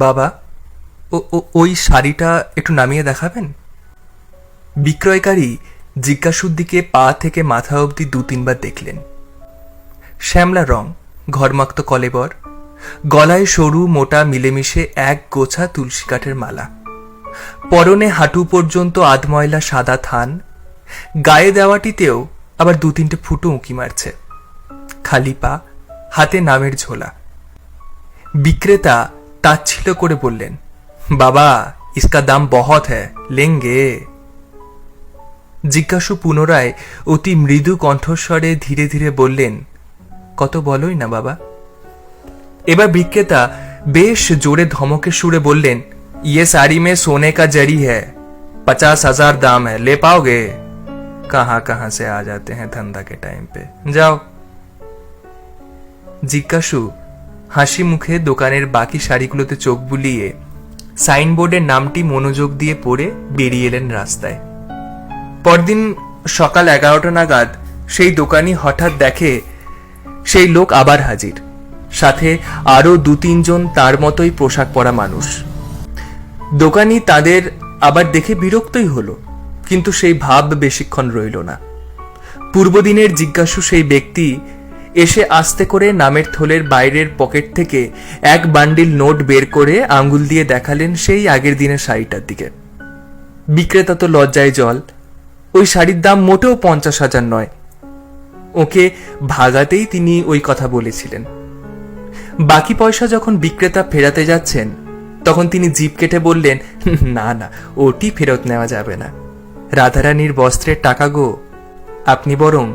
বাবা, ওই শাড়িটা একটু নামিয়ে দেখাবেন? বিক্রয়কারী জিজ্ঞাসুর দিকে পা থেকে মাথা অবধি 2-3 বার দেখলেন। শ্যামলা রং, ঘরমাক্ত কলেবর, গলায় সরু মোটা মিলেমিশে এক গোছা তুলসী কাঠের মালা, পরনে হাঁটু পর্যন্ত আধময়লা সাদা থান, গায়ে দেওয়াটিতেও আবার 2-3টে ফুটো উঁকি মারছে, খালি পা, হাতে নামের ঝোলা। বিক্রেতা তাচ্ছিল্য করে বললেন, বাবা, ইসকা দাম বহুত হ্যায়, লেঙ্গে। জিজ্ঞাসু পুনরায় অতি মৃদু কণ্ঠস্বরে ধীরে ধীরে বললেন, কত বলোই না বাবা। এবার বিক্রেতা বেশ জোরে ধমকের সুরে বললেন, ये साड़ी में सोने का जरी है, 50,000 दाम है, ले पाओगे? कहां कहां से आ जाते हैं धंधा के टाइम पे, जाओ। জিজ্ঞাসু হাসি মুখে দোকানের বাকি শাড়িগুলোতে চোখ বুলিয়ে সাইনবোর্ডের নামটি মনোযোগ দিয়ে পড়ে বেরিয়ে এলেন রাস্তায়। পরদিন সকাল 11টা নাগাদ সেই দোকানি হঠাৎ দেখে সেই লোক আবার হাজির, সাথে আরো 2-3 জন তার মতোই পোশাক পরা মানুষ। দোকানি তাদের আবার দেখে বিরক্তই হলো, কিন্তু সেই ভাব বেশিক্ষণ রইল না। পূর্বদিনের জিজ্ঞাসু সেই ব্যক্তি এসে আস্তে করে নামের থলের বাইরের পকেট থেকে এক বান্ডিল নোট বের করে আঙ্গুল দিয়ে দেখালেন সেই আগের দিনের শাড়িটার দিকে। বিক্রেতা তো লজ্জায় জল, ওই শাড়ির দাম মোটেও 50,000 নয়। ওকে ভাগাতেই তিনি ওই কথা বলেছিলেন। বাকি পয়সা যখন বিক্রেতা ফেরাতে যাচ্ছেন, তখন তিনি জিভ কেটে বললেন, না না, ওটি ফেরত নেওয়া যাবে না, রাধারানীর বস্ত্রের টাকা গো, আপনি বরং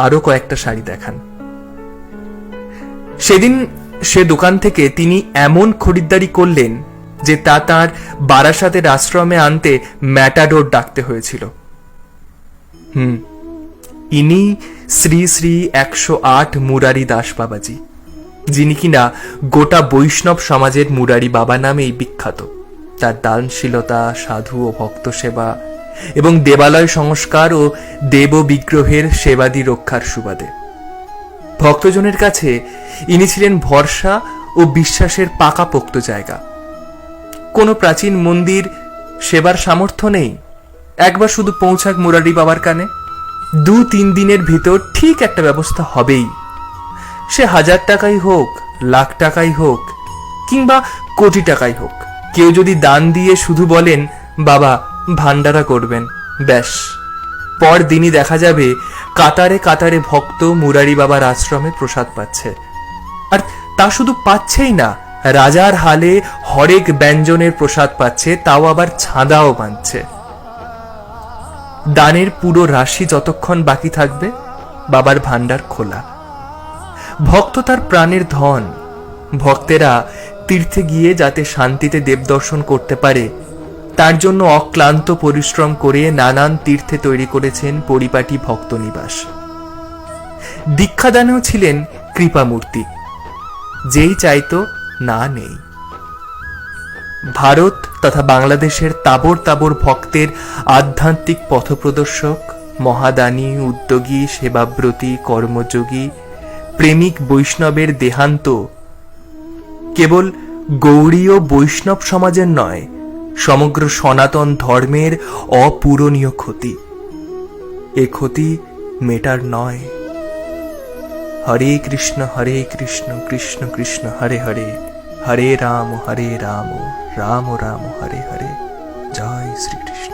আরো কয়েকটা শাড়ি দেখান। সেদিন সে দোকান থেকে তিনি এমন খরিদ্দারি করলেন যে তা তাঁর বারাসাতের আশ্রমে আনতে ম্যাটাডোর ডাকতে হয়েছিল। ইনি শ্রী শ্রী 108 মুরারি দাস বাবাজি, যিনি কিনা গোটা বৈষ্ণব সমাজের মুরারি বাবা নামেই বিখ্যাত। তার দানশীলতা, সাধু ও ভক্ত সেবা এবং দেবালয় সংস্কার ও দেব বিগ্রহের সেবাদি রক্ষার সুবাদে ভক্তজনের কাছে ইনি ছিলেন ভরসা ও বিশ্বাসের পাকাপোক্ত জায়গা। কোনো প্রাচীন মন্দির সেবার সামর্থ্য নেই, একবার শুধু পৌঁছাক মুরারি বাবার কানে, 2-3 দিনের ভিতর ঠিক একটা ব্যবস্থা হবেই। সে 1000 টাকাই হোক, লাখ টাকাই হোক, কিংবা কোটি টাকাই হোক, কেউ যদি দান দিয়ে শুধু বলেন, বাবা ভান্ডারা করবেন, ব্যাস, পরদিনই দেখা যাবে কাতারে কাতারে ভক্ত মুরারি বাবার আশ্রমে প্রসাদ পাচ্ছে। আর তা শুধু পাচ্ছেই না, রাজার হালে হরেক ব্যঞ্জনের প্রসাদ পাচ্ছে, তাও আবার ছাঁদাও বাঁধছে। দানের পুরো রাশি যতক্ষণ বাকি থাকবে, বাবার ভান্ডার খোলা। ভক্ত তার প্রাণের ধন। ভক্তেরা তীর্থে গিয়ে যাতে শান্তিতে দেবদর্শন করতে পারে, তার জন্য অক্লান্ত পরিশ্রম করে নানান তীর্থে তৈরি করেছেন পরিপাটি ভক্ত নিবাস। দীক্ষাদানেও ছিলেন কৃপামূর্তি, যেই চাইতো না নেই। ভারত তথা বাংলাদেশের তাবর তাবর ভক্তের আধ্যাত্মিক পথপ্রদর্শক, মহাদানী, উদ্যোগী, সেবাব্রতী, কর্মযোগী, প্রেমিক বৈষ্ণবের দেহান্ত কেবল গৌড়ীয় বৈষ্ণব সমাজের নয়, সমগ্র সনাতন ধর্মের অপূরণীয় ক্ষতি। এ ক্ষতি মেটার নয়। হরে কৃষ্ণ কৃষ্ণ কৃষ্ণ হরে হরে, হরে রাম রাম রাম হরে হরে। জয় শ্রীকৃষ্ণ।